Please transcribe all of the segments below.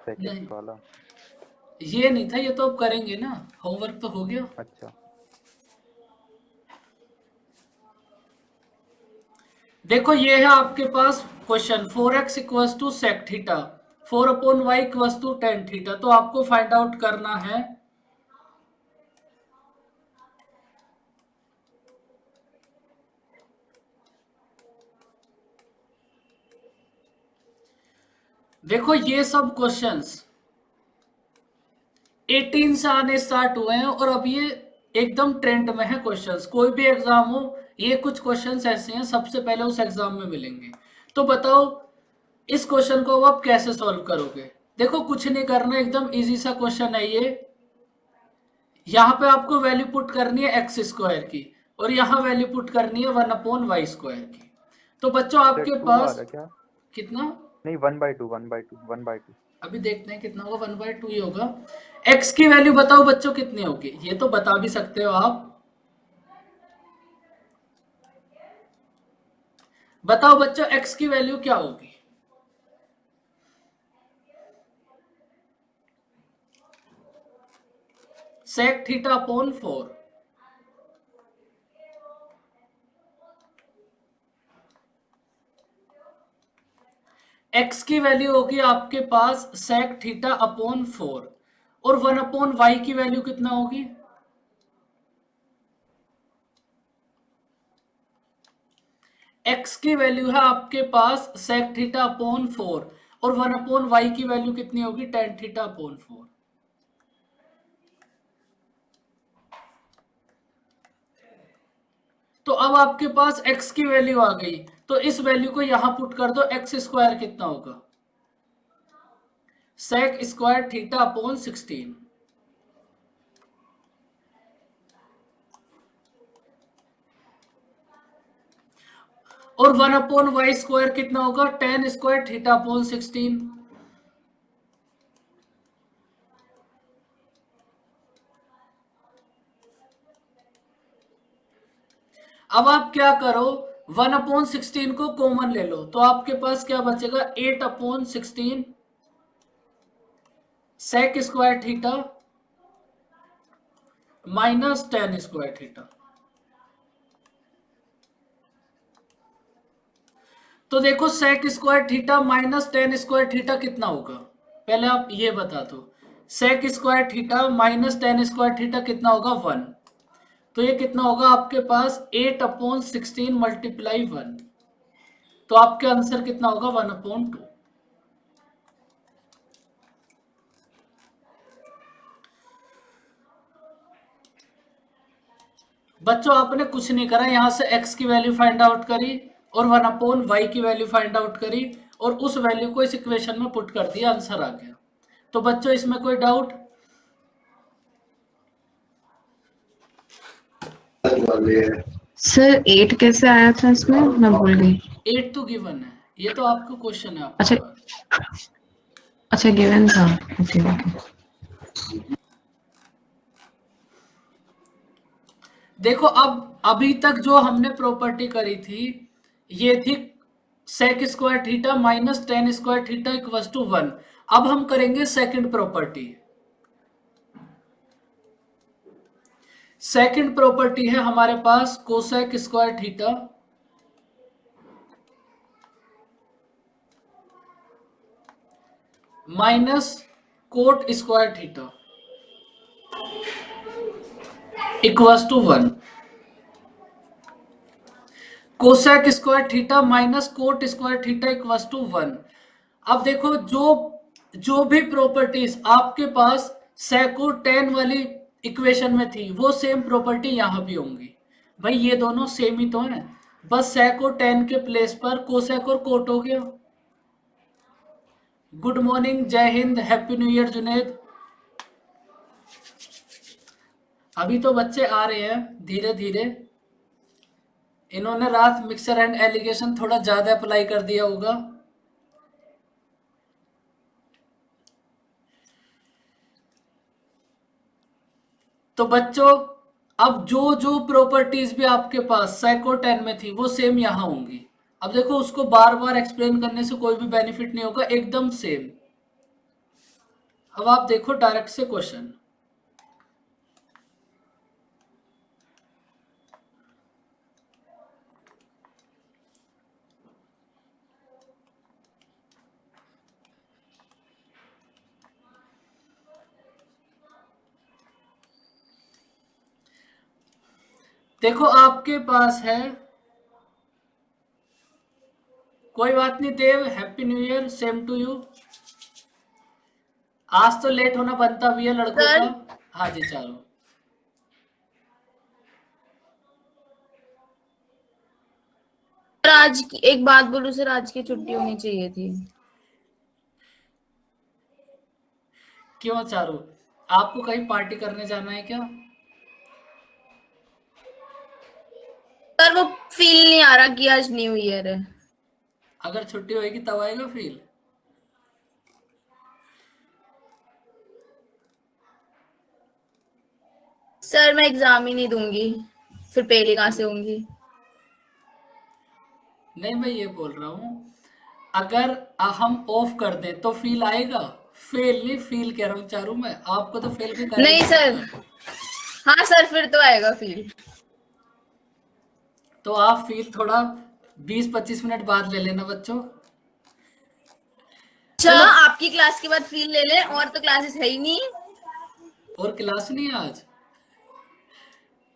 sec नहीं, x वाला। ये नहीं था, ये तो अब करेंगे ना, होमवर्क तो हो गया। अच्छा देखो ये है आपके पास question, 4x equals to sec theta, 4/y equals to tan theta. तो आपको फाइंड आउट करना है देखो ये सब क्वेश्चंस 18 से आने स्टार्ट हुए हैं और अब ये एकदम ट्रेंड में है क्वेश्चंस। कोई भी एग्जाम हो, ये कुछ क्वेश्चंस ऐसे हैं सबसे पहले उस एग्जाम में मिलेंगे। तो बताओ इस क्वेश्चन को आप कैसे सॉल्व करोगे। देखो कुछ नहीं करना, एकदम इजी सा क्वेश्चन है ये। यहाँ पे आपको वैल्यू पुट करनी है एक्स स्क्वायर की और यहाँ वैल्यू पुट करनी है 1/y स्क्वायर की। तो बच्चों सर आपके 2 आ पास रहा क्या? कितना, नहीं 1/2 अभी देखते हैं कितना होगा, 1/2 ही होगा। एक्स की वैल्यू बताओ बच्चों कितनी होगी, ये तो बता भी सकते हो आप। बताओ बच्चों एक्स की वैल्यू क्या होगी। Sec theta upon 4। एक्स की वैल्यू होगी आपके पास सेक थीटा अपॉन 4 और 1/y की वैल्यू कितना होगी। एक्स की वैल्यू है आपके पास सेक थीटा अपॉन 4 और 1/y की वैल्यू कितनी होगी, टेन थीटा अपॉन 4। तो अब आपके पास x की वैल्यू आ गई, तो इस वैल्यू को यहां पुट कर दो, एक्स स्क्वायर कितना होगा, सेक स्क्वायर थीटा अपॉन 16। और 1/y स्क्वायर कितना होगा, टेन स्क्वायर थीटा अपॉन 16। अब आप क्या करो, 1/16 को कॉमन ले लो, तो आपके पास क्या बचेगा, 8/16 sec square theta minus tan square theta. तो देखो sec square theta minus tan square theta कितना होगा, पहले आप ये बता दो। Sec square theta minus tan square theta कितना होगा, 1। तो ये कितना होगा आपके पास, 8/16 मल्टीप्लाई 1। तो आपके आंसर कितना होगा, 1/2। बच्चों आपने कुछ नहीं करा, यहां से x की वैल्यू फाइंड आउट करी और 1/y की वैल्यू फाइंड आउट करी और उस वैल्यू को इस इक्वेशन में पुट कर दिया, आंसर आ गया। तो बच्चों इसमें कोई डाउट। सर 8 कैसे आया था इसमें, मैं भूल गई। 8 तो गिवन है, ये तो आपका क्वेश्चन है आपके अच्छा पास। अच्छा, गिवन था। Okay okay. देखो अब अभी तक जो हमने प्रॉपर्टी करी थी, ये थी sec square theta minus tan square theta equal to 1। अब हम करेंगे सेकंड प्रॉपर्टी। सेकंड प्रॉपर्टी है हमारे पास cosec square theta minus cot square theta equal to 1। Cosec square theta minus cot square theta equal to 1। अब देखो जो जो भी प्रॉपर्टीज आपके पास सेको टेन वाली इक्वेशन में थी, वो सेम प्रॉपर्टी यहां भी होंगी। भाई ये दोनों सेम ही तो है, बस सेको टेन के प्लेस पर कोसेक और कोट हो गया। गुड मॉर्निंग, जय Hind, happy new year Junaid. अभी तो बच्चे आ रहे हैं धीरे धीरे, इन्होंने रात मिक्सर एंड एलिगेशन थोड़ा ज्यादा अप्लाई कर दिया होगा। तो बच्चों अब जो जो प्रॉपर्टीज भी आपके पास साइको 10 में थी वो सेम यहां होंगी। अब देखो उसको बार बार एक्सप्लेन करने से कोई भी बेनिफिट नहीं होगा, एकदम सेम। अब आप देखो डायरेक्ट से क्वेश्चन। देखो आपके पास है, कोई बात नहीं Dev, happy new year, same to you. आज तो लेट होना बनता भी है लड़कों सर। का। हाँ जी चलो। सर आज एक बात बोलूं सर, आज की छुट्टी होनी चाहिए थी। क्यों चारू, आपको कहीं पार्टी करने जाना है क्या? सर वो फील नहीं आ रहा कि आज न्यू ईयर है। अगर छुट्टी होगी तब आएगा फील। सर मैं एग्जाम ही नहीं दूंगी, फिर पहले कहाँ से होंगी? नहीं मैं ये बोल रहा हूँ, अगर हम ऑफ कर दें तो फील आएगा। फेल नहीं, फील कह रहा हूँ चारू, मैं आपको तो फेल की नहीं गारंटी सर। दूंगा। हाँ सर फिर तो आएगा फील। तो आप फील थोड़ा 20-25 मिनट बाद ले लेना बच्चों। अच्छा चलो, आपकी क्लास के बाद फील ले ले, और तो क्लासेस है ही नहीं। और क्लास नहीं है आज,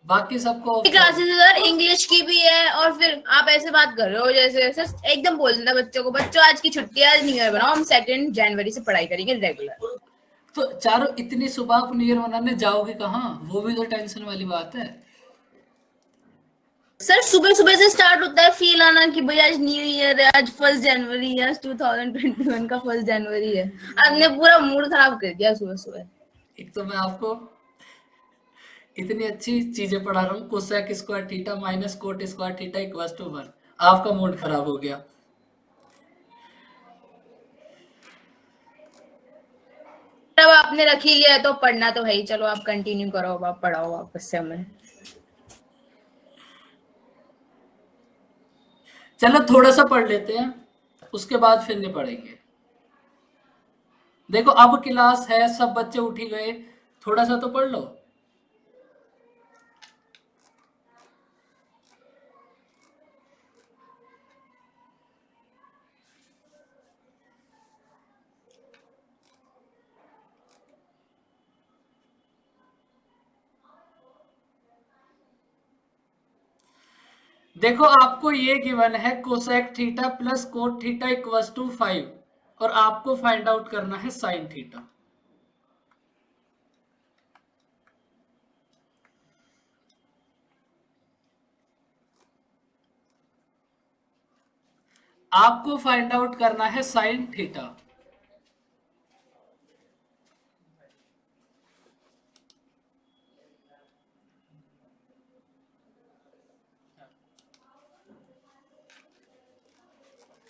बाकी सबको ऑफ कर। क्लासेस सर इंग्लिश की भी है, और फिर आप ऐसे बात कर रहे हो जैसे सर एकदम बोल देता बच्चों को, बच्चों आज की छुट्टी है, आज न्यू ईयर बनाओ, हम 2 जनवरी से पढ़ाई करेंगे रेगुलर। तो चारों इतनी सुबह आप न्यू ईयर मनाने जाओगे कहाँ? वो भी तो टेंशन वाली बात है। सर सुबह सुबह से स्टार्ट होता है फील आना कि भाई आज न्यू ईयर है, आज 1 जनवरी है, आज 2021 का 1 जनवरी है। आपने पूरा मूड खराब कर दिया सुबह सुबह। एक तो मैं आपको इतनी अच्छी चीजें पढ़ा रहा हूँ, cosec square theta minus cot square theta equals to 1, आपका मूड खराब हो गया। अब आपने रख ही लिया है तो पढ़ना तो है ही, चलो आप कंटिन्यू करो, अब आप पढ़ाओ वापस से हमें। चलो थोड़ा सा पढ़ लेते हैं, उसके बाद फिर नहीं पढ़ेंगे। देखो अब क्लास है, सब बच्चे उठ ही गए, थोड़ा सा तो पढ़ लो। देखो आपको ये गिवन है cosec theta plus cot theta equals to 5, और आपको फाइंड आउट करना है साइन थीटा। आपको फाइंड आउट करना है साइन थीटा।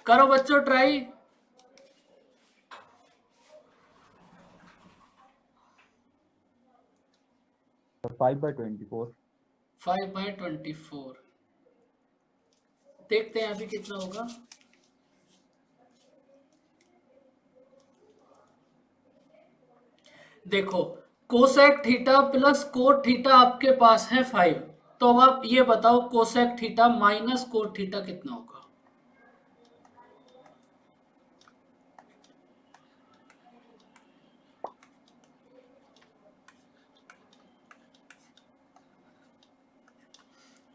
करो बच्चों ट्राई। 5/24। 5/24 देखते हैं अभी कितना होगा। देखो cosec theta plus cot theta आपके पास है 5, तो अब आप ये बताओ cosec theta minus cot theta कितना होगा?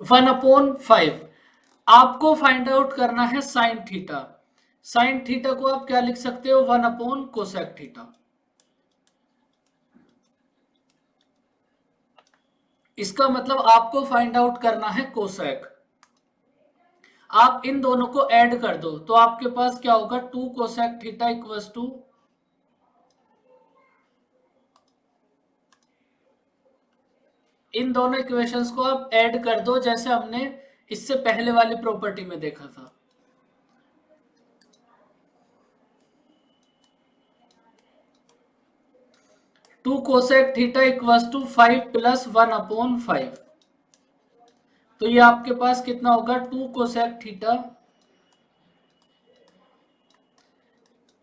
One upon 5। आपको फाइंड आउट करना है साइन थीटा। साइन थीटा को आप क्या लिख सकते हो? 1 अपॉन कोसेक थीटा। इसका मतलब आपको फाइंड आउट करना है कोसेक। आप इन दोनों को ऐड कर दो तो आपके पास क्या होगा? 2 कोसेक थीटा इक्वल्स टू, इन दोनों इक्वेशंस को आप ऐड कर दो जैसे हमने इससे पहले वाली प्रॉपर्टी में देखा था। Two cosec theta equals to 5 plus 1 upon 5, तो ये आपके पास कितना होगा? 2 कोसेक थीटा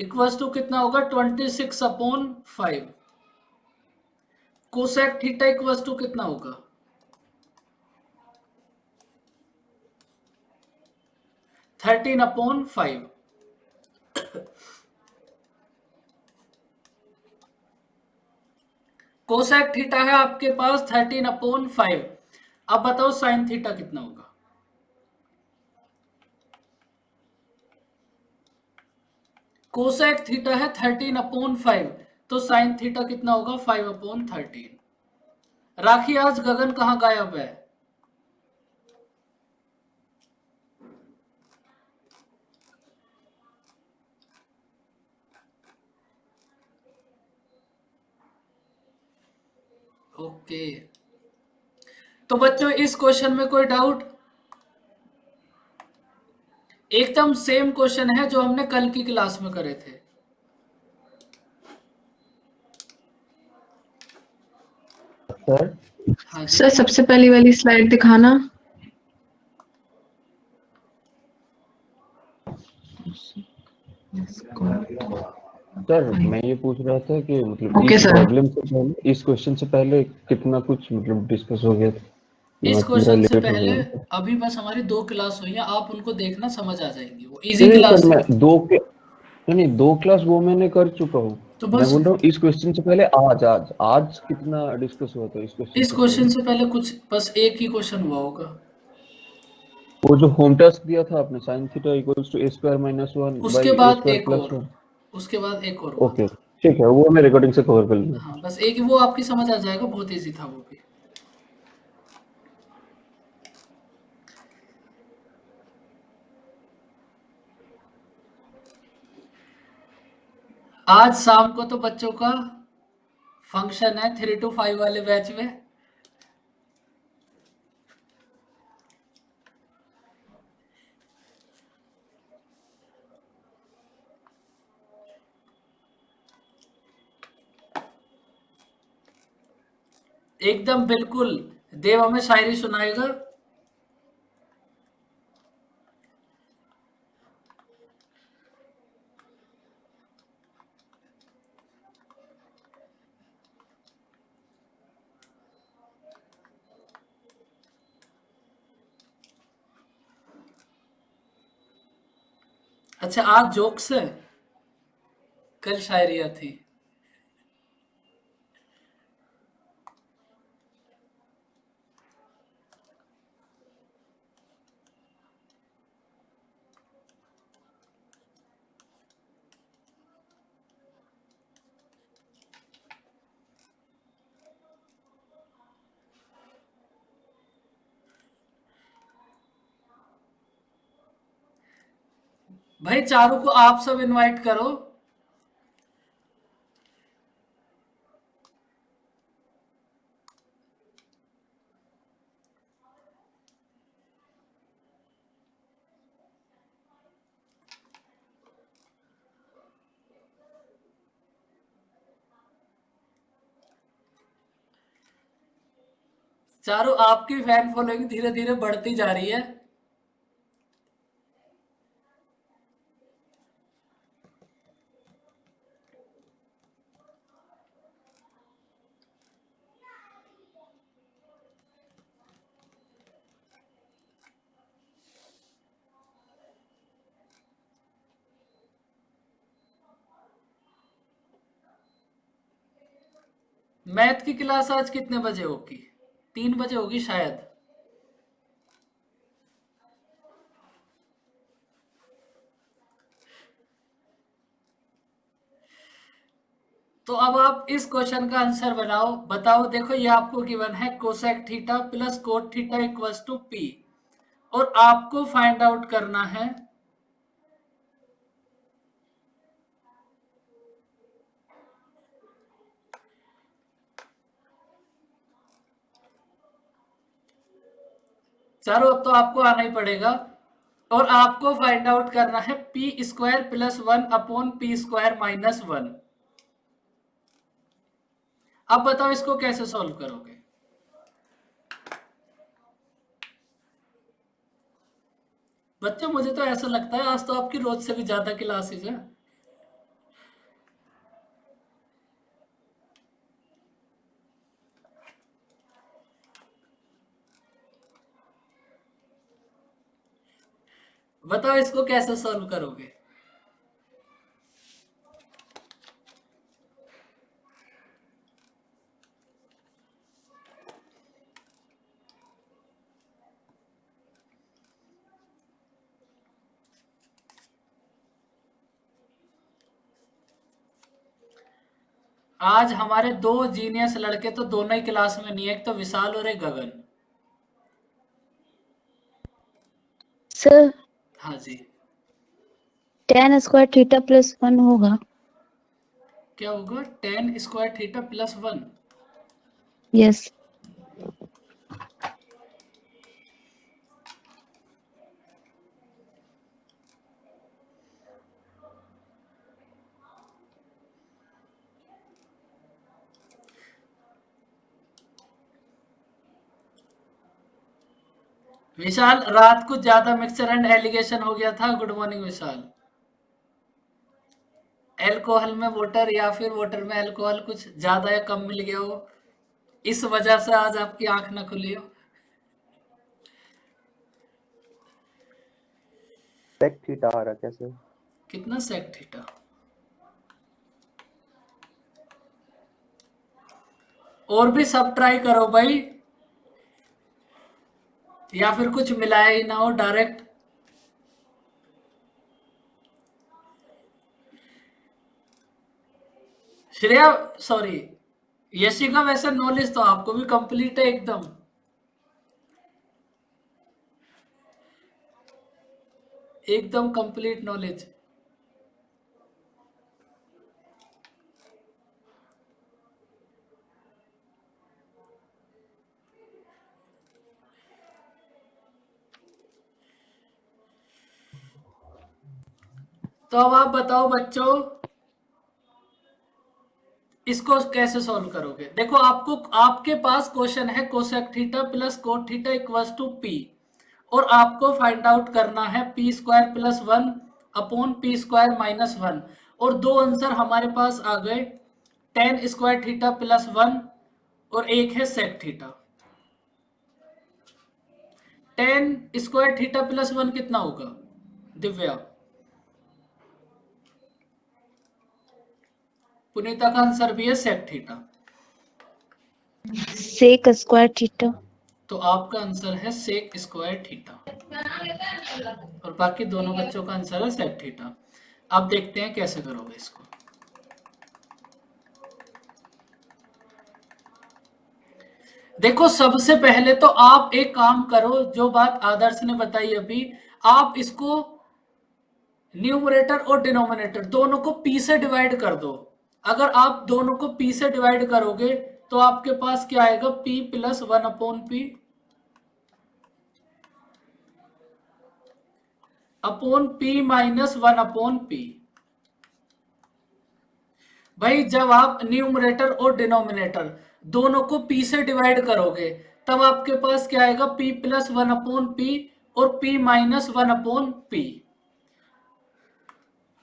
इक्वल्स टू कितना होगा 26/5। कोसेक थीटा इक्वल्स टू कितना होगा 13/5। कोसेक थीटा है आपके पास 13/5। अब बताओ साइन थीटा कितना होगा। कोसेक थीटा है 13/5, तो साइन थीटा कितना होगा 5/13। राखी, आज गगन कहाँ गायब है। ओके, तो बच्चों इस क्वेश्चन में कोई डाउट। एकदम सेम क्वेश्चन है जो हमने कल की क्लास में करे थे। सर हाँ जी, सर सबसे पहली वाली स्लाइड दिखाना। सर मैं ये पूछ रहा था कि मतलब ओके इस सर। प्रॉब्लम से पहले, इस क्वेश्चन से पहले कितना कुछ मतलब डिस्कस हो गया था। इस मेरा क्वेश्चन से लेट हो पहले गया। अभी बस हमारी 2 क्लास हुई है, आप उनको देखना, समझ आ जाएंगी, वो इजी नहीं क्लास सर, है। मैं नहीं 2 क्लास वो मैंने कर चुका हूँ। तो मैं बस बोल रहा हूँ इस क्वेश्चन से पहले आज आज आज कितना डिस्कस हुआ था इस क्वेश्चन इस से क्वेश्चन पहले। से पहले कुछ बस एक ही क्वेश्चन हुआ होगा। वो जो होम टास्क दिया था आपने, sine theta equals to a² - 1 उसके बाई बाद a² एक + और 1। उसके बाद एक और हुआ ओके था। ठीक है, वो मैं रिकॉर्डिंग से कवर कर लूंगा। हाँ, बस एक ही, वो आपकी समझ आ जाएगा, बहुत इजी था वो भी। आज शाम को तो बच्चों का फंक्शन है 3 to 5 वाले बैच में। एकदम बिल्कुल, देव हमें शायरी सुनाएगा। अच्छा, आज जोक्स है, कल शायरिया थी। भाई चारों को आप सब इनवाइट करो। चारों, आपकी फैन फॉलोइंग धीरे धीरे बढ़ती जा रही है। मैथ की क्लास आज कितने बजे होगी? 3 बजे होगी शायद। तो अब आप इस क्वेश्चन का आंसर बनाओ। बताओ, देखो ये आपको गिवन है cosec theta plus cot theta equals to P, और आपको फाइंड आउट करना है चारों, अब तो आपको आना ही पड़ेगा, और आपको फाइंड आउट करना है p² + 1/p² - 1। अब बताओ इसको कैसे सॉल्व करोगे। बच्चों मुझे तो ऐसा लगता है आज तो आपकी रोज से भी ज्यादा क्लासेज है। बताओ इसको कैसे सॉल्व करोगे? आज हमारे दो जीनियस लड़के तो दोनों ही क्लास में नहीं है, एक तो विशाल और एक गगन। सर हाँ जी, tan स्क्वायर थीटा प्लस 1 होगा। क्या होगा? tan square theta plus 1। Yes. Vishal, रात को ज्यादा मिक्सचर एंड एलिगेशन हो गया था। Good morning Vishal. एल्कोहल में वाटर या फिर वाटर में अल्कोहल कुछ ज्यादा या कम मिल गया हो, इस वजह से आज आपकी आंख ना खुली हो। सेक थीटा आ रहा कैसे? कितना सेक थीटा? और भी सब ट्राई करो भाई, या फिर कुछ मिलाया ही ना हो डायरेक्ट। श्रेया, सॉरी यशिका, वैसे नॉलेज तो आपको भी कंप्लीट है एकदम। एकदम कंप्लीट नॉलेज। तो अब आप बताओ बच्चों, इसको कैसे सॉल्व करोगे? देखो, आपको आपके पास क्वेश्चन है cosec theta plus cot theta equals to P, और आपको फाइंड आउट करना है P square plus 1 upon P square minus 1, और दो आंसर हमारे पास आ गए, tan स्क्वायर थीटा प्लस 1 और एक है sec theta. tan square theta plus 1 कितना होगा दिव्या? पुनीता का आंसर भी है sec theta, sec square theta. तो आपका आंसर है सेक स्क्वायर थीटा, और बाकी दोनों बच्चों का आंसर है सेक थीटा। अब देखते हैं कैसे करोगे इसको। देखो, सबसे पहले तो आप एक काम करो, जो बात आदर्श ने बताई अभी, आप इसको न्यूमरेटर और डिनोमिनेटर दोनों को p से डिवाइड कर दो। अगर आप दोनों को p से डिवाइड करोगे तो आपके पास क्या आएगा? p plus 1 upon P upon p minus 1 upon P. भाई, जब आप न्यूमरेटर और डिनोमिनेटर दोनों को p से डिवाइड करोगे तब आपके पास क्या आएगा? p प्लस 1 अपॉन पी और p माइनस 1 अपॉन पी।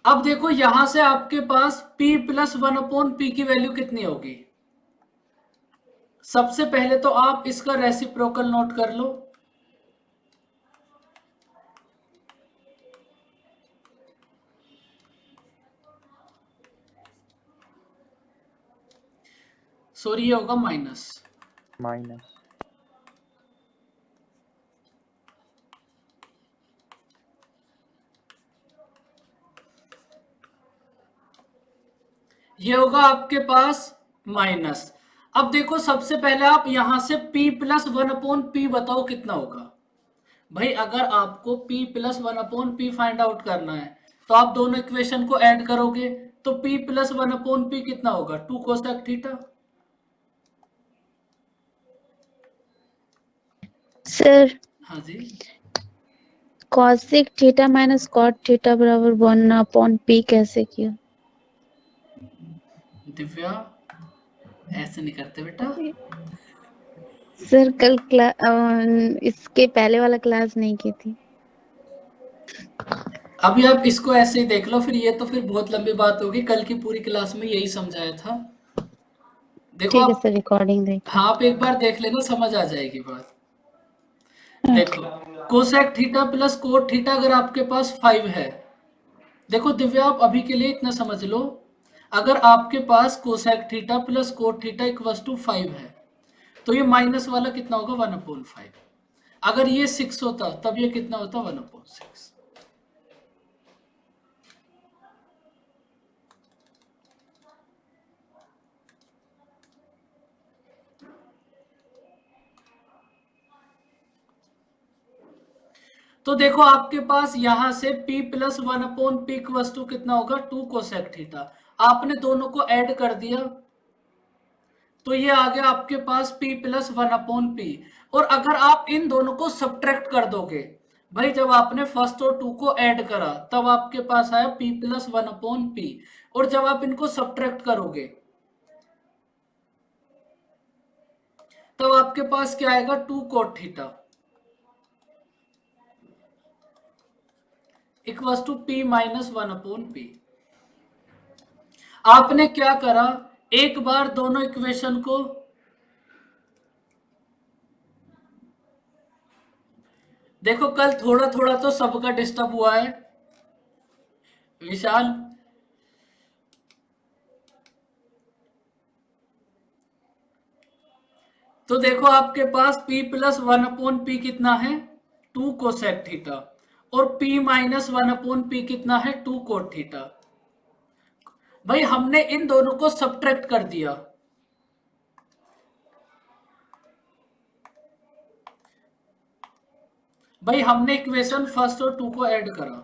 अब देखो, यहां से आपके पास p प्लस 1 अपॉन पी की वैल्यू कितनी होगी? सबसे पहले तो आप इसका रेसिप्रोकल नोट कर लो। सॉरी, ये होगा माइनस। ये होगा आपके पास माइनस। अब देखो, सबसे पहले आप यहां से p प्लस 1 अपॉन पी बताओ कितना होगा। भाई, अगर आपको p plus 1 upon P find out करना है तो आप दोनों इक्वेशन को ऐड करोगे, तो p प्लस 1 अपॉन पी कितना होगा? 2 कोसेक थीटा। सर हाँ जी, cosec theta minus cot theta बराबर 1 अपॉन पी कैसे किया? दिव्या, ऐसे नहीं करते बेटा। सर कल इसके पहले वाला क्लास नहीं की थी। अभी आप इसको ऐसे ही देख लो, फिर ये तो फिर बहुत लंबी बात होगी। कल की पूरी क्लास में यही समझाया था। देखो ठीक है आप, सर, रिकॉर्डिंग देख। हाँ, आप एक बार देख लेना, समझ आ जाएगी बात। देखो cosec theta plus cot theta अगर आपके पास 5 है, देखो दिव्या आप अभी के लिए इतना समझ लो, अगर आपके पास cosec theta plus cot theta equal to 5 है तो ये माइनस वाला कितना होगा 1/5। अगर ये 6 होता तब ये कितना होता 1/6। तो देखो आपके पास यहां से p plus 1/p equal to कितना होगा 2 कोसेक थीटा। आपने दोनों को ऐड कर दिया तो ये आ गया आपके पास p प्लस 1/p। और अगर आप इन दोनों को सब्ट्रैक्ट कर दोगे, भाई जब आपने फर्स्ट और 2 को ऐड करा तब आपके पास आया p प्लस 1/p, और जब आप इनको सब्ट्रैक्ट करोगे तब आपके पास क्या आएगा 2 cot theta equal to p minus 1/p। आपने क्या करा, एक बार दोनों इक्वेशन को देखो, कल थोड़ा थोड़ा तो सबका डिस्टर्ब हुआ है। विशाल तो देखो आपके पास p प्लस 1/p कितना है 2 कोसेक थीटा, और p माइनस 1/p कितना है 2 कोट थीटा। भाई हमने इन दोनों को सब्ट्रैक्ट कर दिया, भाई हमने इक्वेशन फर्स्ट और 2 को ऐड करा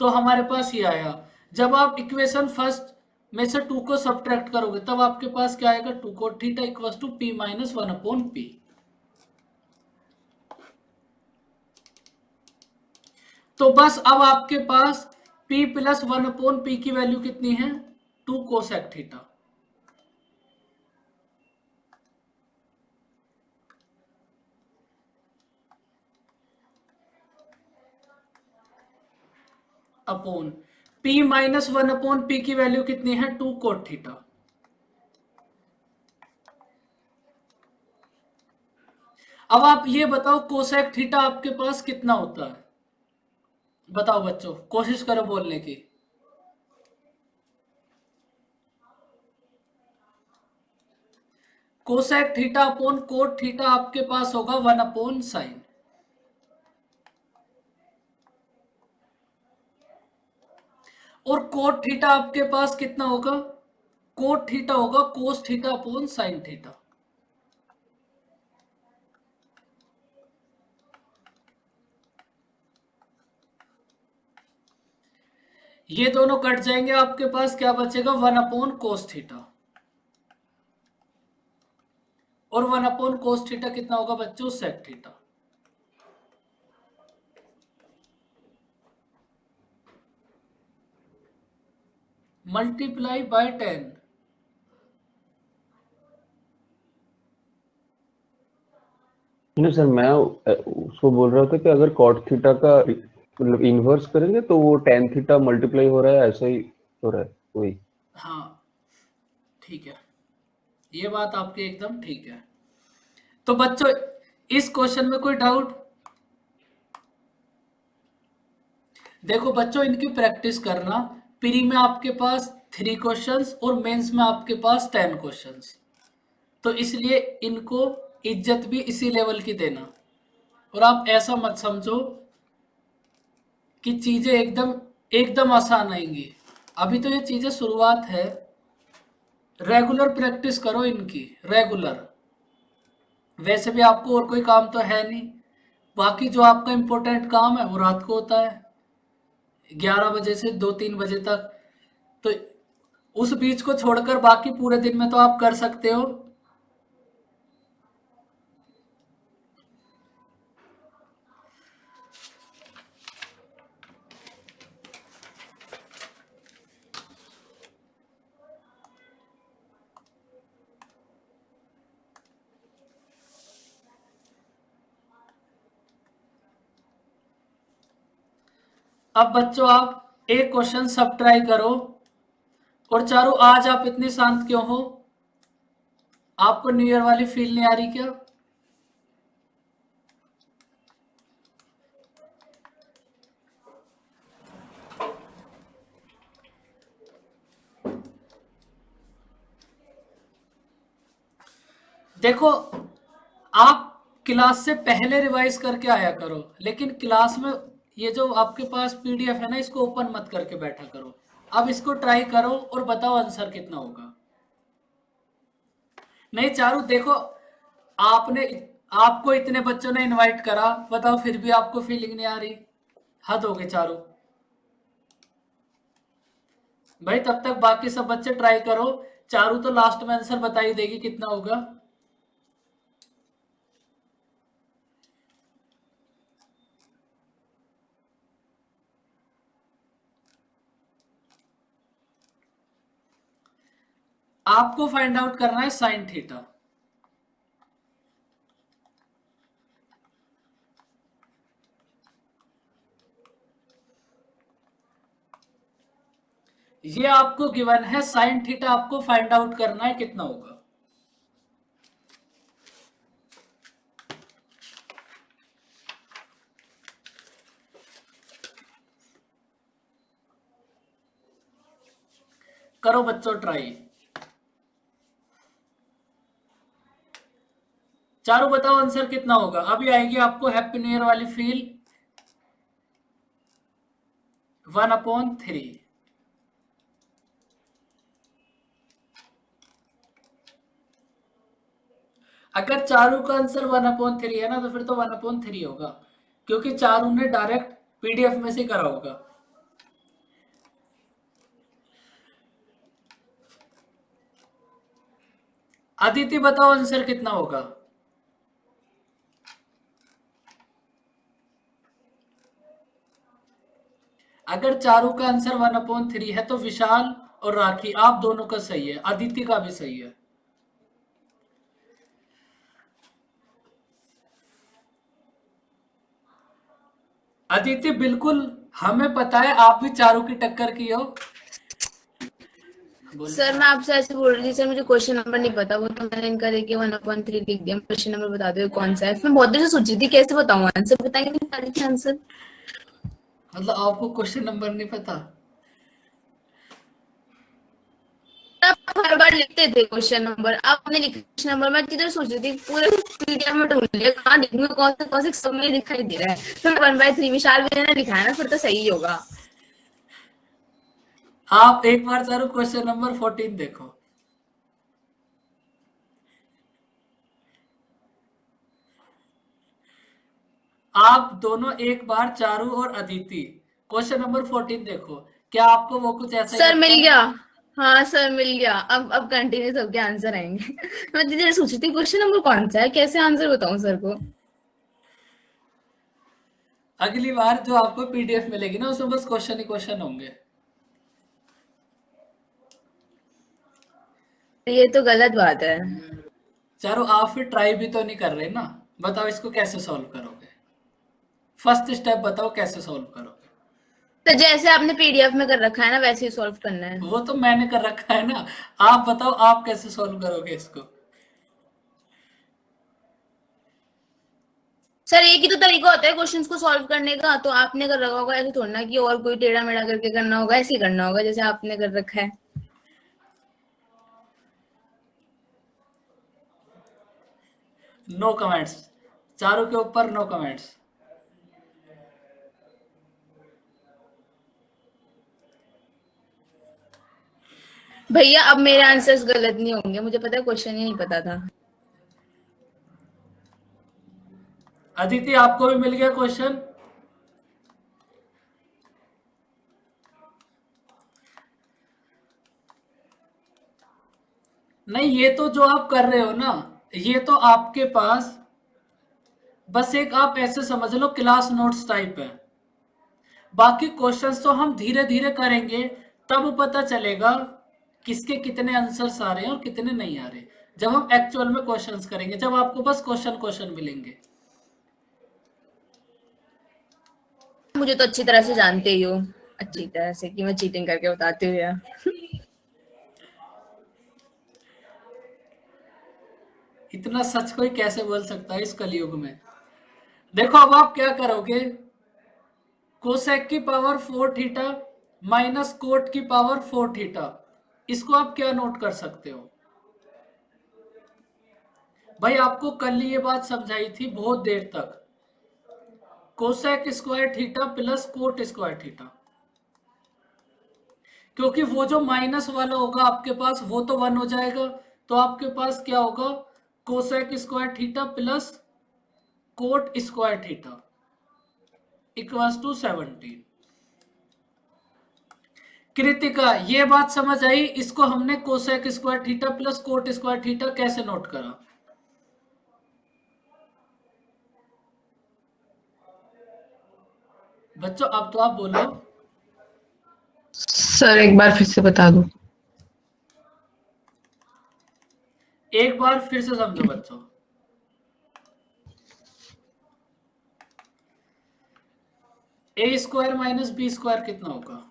तो हमारे पास ये आया। जब आप इक्वेशन फर्स्ट में से 2 को सब्ट्रैक्ट करोगे तब आपके पास क्या आएगा 2 cot theta equal to p minus 1/p। तो बस अब आपके पास p प्लस 1/p की वैल्यू कितनी है 2 cosec theta. Upon p minus 1/p की वैल्यू कितनी है 2 कोट थीटा। अब आप ये बताओ कोसेक थीटा आपके पास कितना होता है, बताओ बच्चों, कोशिश करो बोलने की। Cosec theta upon cot theta आपके पास होगा 1/sin। और कोट थीटा आपके पास कितना होगा, कोट थीटा होगा cos theta upon sine theta. ये दोनों कट जाएंगे, आपके पास क्या बचेगा 1/cos थीटा, और 1/cos थीटा कितना होगा बच्चों sec थीटा। Multiply by 10। नहीं सर, मैं उसको बोल रहा था कि अगर cot थीटा का मतलब इनवर्स करेंगे तो वो tan थीटा मल्टीप्लाई हो रहा है, ऐसा ही हो रहा है वही। हाँ ठीक है, ये बात आपकी एकदम ठीक है। तो बच्चों इस क्वेश्चन में कोई डाउट? देखो बच्चों इनकी प्रैक्टिस करना, प्री में आपके पास 3 क्वेश्चंस और मेंस में आपके पास 10 क्वेश्चंस, तो इसलिए इनको इज्जत भी इसी लेवल की देना। और आप ऐसा मत समझो कि चीजें एकदम आसान आएंगी, अभी तो ये चीजें शुरुआत है। रेगुलर प्रैक्टिस करो इनकी, रेगुलर। वैसे भी आपको और कोई काम तो है नहीं, बाकी जो आपका इम्पोर्टेंट काम है वो रात को होता है 11 बजे से 2-3 बजे तक, तो उस बीच को छोड़कर बाकी पूरे दिन में तो आप कर सकते हो। अब बच्चों आप एक क्वेश्चन सब ट्राई करो। और चारों आज आप इतने शांत क्यों हो? आपको न्यू ईयर वाली फील नहीं आ रही क्या? देखो, आप क्लास से पहले रिवाइज करके आया करो, लेकिन क्लास में ये जो आपके पास पीडीएफ है ना, इसको ओपन मत करके बैठा करो। अब इसको ट्राई करो और बताओ आंसर कितना होगा। नहीं चारू, देखो, आपने आपको इतने बच्चों ने इनवाइट करा, बताओ फिर भी आपको फीलिंग नहीं आ रही। हद हो गई चारू भाई। तब तक बाकी सब बच्चे ट्राई करो। चारू तो लास्ट में आंसर बता ही देगी कितना होगा। आपको फाइंड आउट करना है साइन थीटा। ये आपको गिवन है, साइन थीटा आपको फाइंड आउट करना है कितना होगा। करो बच्चों ट्राई। चारों बताओ आंसर कितना होगा। अभी आएगी आपको हैप्पी न्यू ईयर वाली फील। 1/3। अगर चारू का आंसर 1/3 है ना, तो फिर तो 1/3 होगा, क्योंकि चारू ने डायरेक्ट पीडीएफ में से करा होगा। अदिति बताओ आंसर कितना होगा। अगर चारू का आंसर 1/3 है तो विशाल और राखी आप दोनों का सही है, अदिति का भी सही है। अदिति बिल्कुल, हमें पता है आप भी चारू की टक्कर की हो। सर मैं आपसे ऐसे बोल रही थी सर, मुझे क्वेश्चन नंबर नहीं पता, वो तो मैंने इनका देखिए 1/3 लिख दिया। क्वेश्चन नंबर बता दो कौन सा है। मैं बहुत देर से सोची थी कैसे बताऊं आंसर, बताएंगे नहीं पता थी आंसर। मतलब आपको क्वेश्चन नंबर नहीं पता। आप हर बार लिखते थे क्वेश्चन नंबर, आपने लिखा क्वेश्चन नंबर। मैं इधर सोच रही थी पूरे पीडीएफ में ढूंढ लिया, कहाँ लिखूंगा, कौन से सब में दिखाई दे रहा है। फिर 1/3 विशाल भी ने लिखा है ना, फिर तो सही होगा। आप एक बार चारू क्वेश्चन नंबर 14 देखो। आप दोनों एक बार, चारू और अदिति, क्वेश्चन नंबर 14 देखो। क्या आपको वो कुछ ऐसा ही सर लगता मिल है? गया। हाँ सर मिल गया। अब कंटिन्यू सबके आंसर आएंगे। मैं इधर सोच रही थी क्वेश्चन नंबर कौन सा है, कैसे आंसर बताऊं सर को। अगली बार जो आपको पीडीएफ मिलेगी ना, उसमें बस क्वेश्चन ही क्वेश्चन होंगे। ये तो गलत बात है। चारों आप फिर ट्राई भी तो नहीं कर रहे ना। बताओ इसको कैसे सॉल्व करोगे। फर्स्ट स्टेप बताओ कैसे सॉल्व करोगे। तो जैसे आपने पीडीएफ में कर रखा है ना, वैसे ही सॉल्व करना है। वो तो मैंने कर रखा है ना। आप बताओ आप कैसे सॉल्व करोगे इसको। सर एक ही तो तरीका होता है क्वेश्चंस को सॉल्व करने का, तो आपने कर रखा होगा, ऐसे थोड़ा ना कि और कोई टेढ़ा मेढ़ा करके करना होगा, ऐसे ही करना होगा जैसे आपने कर रखा है। No comments. चारों के ऊपर नो कमेंट्स। भैया अब मेरे आंसर्स गलत नहीं होंगे, मुझे पता है क्वेश्चन ही नहीं पता था। अदिति आपको भी मिल गया क्वेश्चन। नहीं, ये तो जो आप कर रहे हो ना, ये तो आपके पास बस एक, आप ऐसे समझ लो, क्लास नोट्स टाइप है। बाकी क्वेश्चंस तो हम धीरे धीरे करेंगे, तब पता चलेगा किसके कितने आंसर्स आ रहे हैं और कितने नहीं आ रहे, जब हम एक्चुअल में क्वेश्चंस करेंगे, जब आपको बस क्वेश्चन मिलेंगे। मुझे तो अच्छी तरह से जानते ही हो, अच्छी तरह से, कि मैं चीटिंग करके बताती हूँ यार। इतना सच कोई कैसे बोल सकता है इस कलयुग में। देखो अब आप क्या करोगे, कोसेक की पावर 4 थीटा माइनस कोट की पावर 4 थीटा, इसको आप क्या नोट कर सकते हो। भाई आपको कल ये बात समझाई थी बहुत देर तक, cosec square theta plus cot square theta, क्योंकि वो जो माइनस वाला होगा आपके पास वो तो 1 हो जाएगा, तो आपके पास क्या होगा, cosec square theta plus cot square theta equals to 17। Kritika ये बात समझ आई, इसको हमने cosec square theta plus cot square theta कैसे नोट करा? बच्चों अब तो आप बोलो। सर एक बार फिर से बता दो। एक बार फिर से समझो बच्चों, ए स्क्वायर माइनस बी स्क्वायर कितना होगा?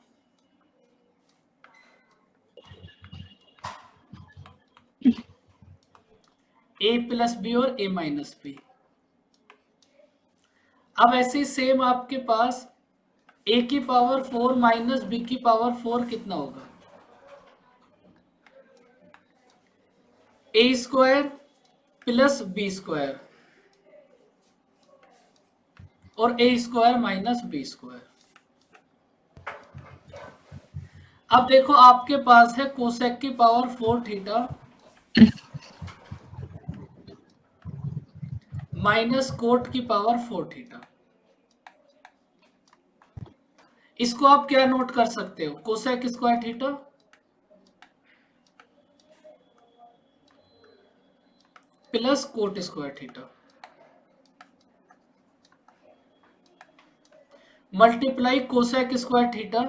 ए प्लस बी और ए माइनस बी। अब ऐसे ही सेम आपके पास ए की पावर 4 माइनस बी की पावर 4 कितना होगा? ए स्क्वायर प्लस बी स्क्वायर और ए स्क्वायर माइनस बी स्क्वायर। अब देखो आपके पास है कोसेक की पावर 4 थीटा माइनस कोट की पावर 4 थीटा। इसको आप क्या नोट कर सकते हो, cosec square theta plus cot square theta multiply cosec square theta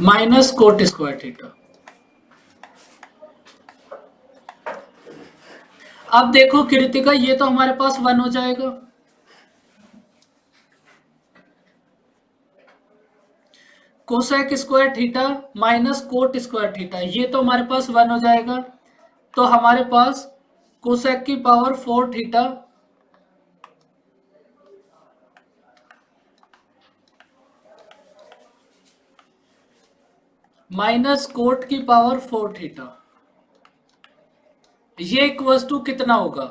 minus cot square theta. अब देखो कृतिका ये तो हमारे पास 1 हो जाएगा, cosec square theta minus cot square theta ये तो हमारे पास 1 हो जाएगा, तो हमारे पास कोसेक की पावर 4 थीटा माइनस कोट की पावर 4 थीटा ये इक्वल्स टू कितना होगा,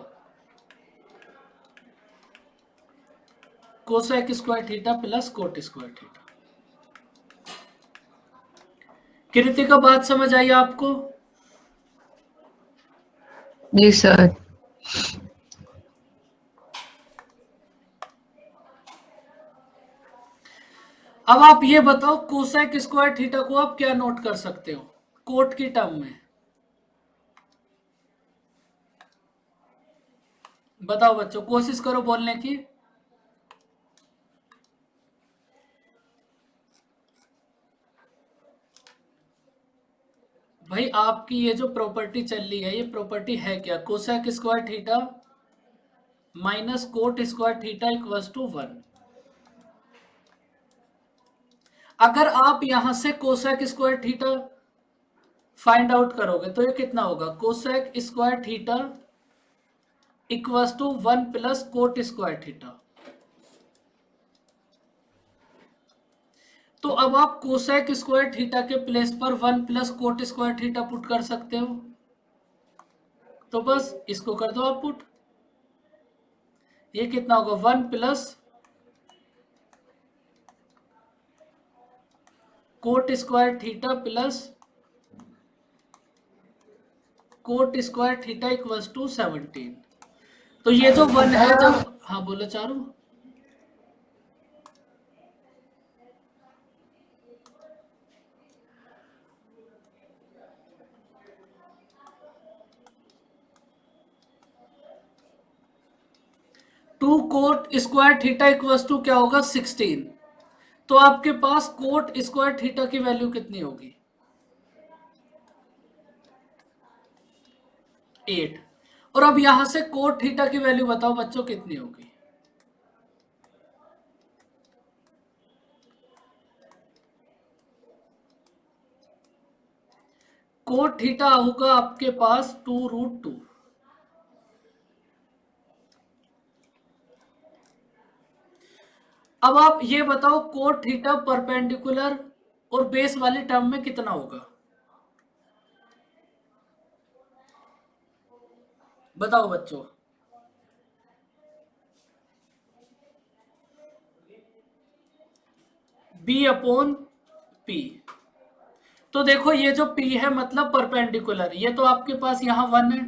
cosec square theta plus cot square theta. Kritika बात समझ आई आपको? जी सर। अब आप ये बताओ कोसेक स्क्वायर थीटा को आप क्या नोट कर सकते हो कोट की टर्म में? बताओ बच्चों, कोशिश करो बोलने की। भाई आपकी ये जो प्रॉपर्टी चल रही है ये प्रॉपर्टी है क्या, cosec square theta minus cot square theta equals to 1। अगर आप यहां से cosec square theta find out करोगे तो ये कितना होगा, cosec square theta equals to 1 plus cot square theta. तो अब आप कोसेक स्क्वायर थीटा के प्लेस पर 1 plus cot square theta put कर सकते हो, तो बस इसको कर दो आप पुट, ये कितना होगा 1 plus cot square theta plus cot square theta equals to 17। तो ये जो 1 है जब, हाँ बोलो Charu. Two cot square theta equals to क्या होगा 16। तो आपके पास कोट स्क्वायर थीटा की वैल्यू कितनी होगी 8। और अब यहां से कोट थीटा की वैल्यू बताओ बच्चों कितनी होगी, कोट थीटा होगा आपके पास 2√2। अब आप ये बताओ कोट थीटा परपेंडिकुलर और बेस वाली टर्म में कितना होगा? बताओ बच्चों। b upon p। तो देखो ये जो p है मतलब परपेंडिकुलर, ये तो आपके पास यहां 1 है,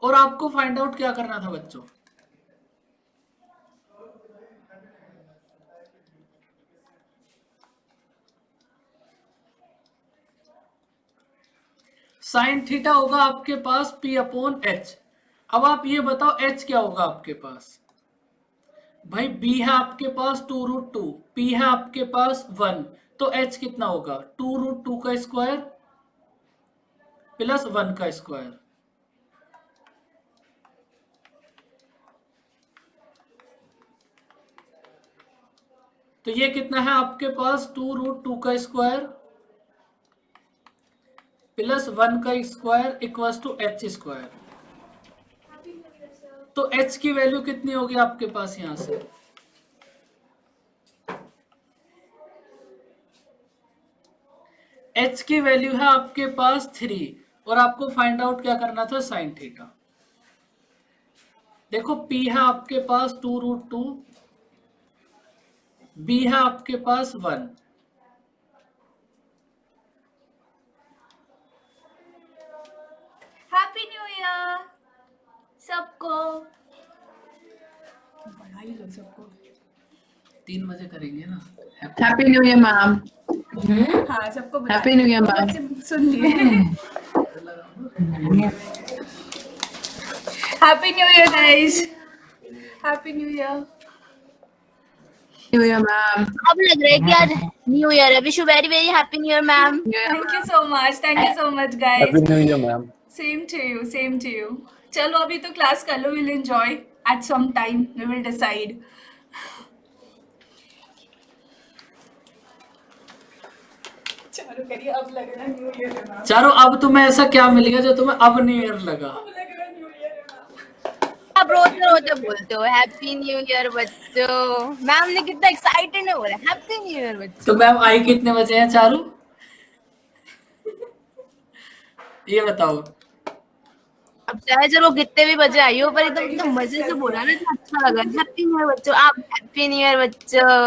और आपको फाइंड आउट क्या करना था बच्चों? साइन थीटा होगा आपके पास p अपॉन h। अब आप ये बताओ h क्या होगा आपके पास? भाई b है आपके पास 2√2, p है आपके पास 1, तो h कितना होगा? 2√2 का स्क्वायर प्लस 1 का स्क्वायर। तो ये कितना है आपके पास? 2√2 का स्क्वायर प्लस 1 का square equals to h square. तो h की वैल्यू कितनी होगी आपके पास यहां से? h की वैल्यू है आपके पास 3, और आपको फाइंड आउट क्या करना था? Sine theta. देखो p है आपके पास 2√2, b है आपके पास 1। हैप्पी न्यू ईयर सबको। 3 बजे करेंगे ना। Happy new year ma'am. हाँ सबको हैप्पी न्यू ईयर मैम। बच्चे सुन लिए। Happy new year guys. Happy new year. New year ma'am. अब लग रहा है कि आज न्यू ईयर है। Wish you very very happy new year ma'am. Thank you so much, thank you so much guys. Happy new year ma'am. Same to you, same to you. चलो अभी तो क्लास कर लो, will enjoy at some time, we will decide. चलो करिए, अब लग रहा है न्यू ईयर है ना। चारों अब तुम्हें ऐसा क्या मिल गया जो तुम्हें अब न्यू ईयर लगा? लग रहा है न्यू ईयर है ना। आप रोते रोते बोलते हो हैप्पी न्यू ईयर बच्चों। मैम ने कितना एक्साइटेड में बोला हैप्पी न्यू ईयर बच्चों। तो मैम आई कितने बजे हैं चारों? ये बताओ। अब चाहे चलो कितने भी बजे आई हो, पर एकदम मजे से बोला ना, तो अच्छा लगा। हैप्पी न्यू ईयर बच्चों। आप हैप्पी न्यू ईयर बच्चों।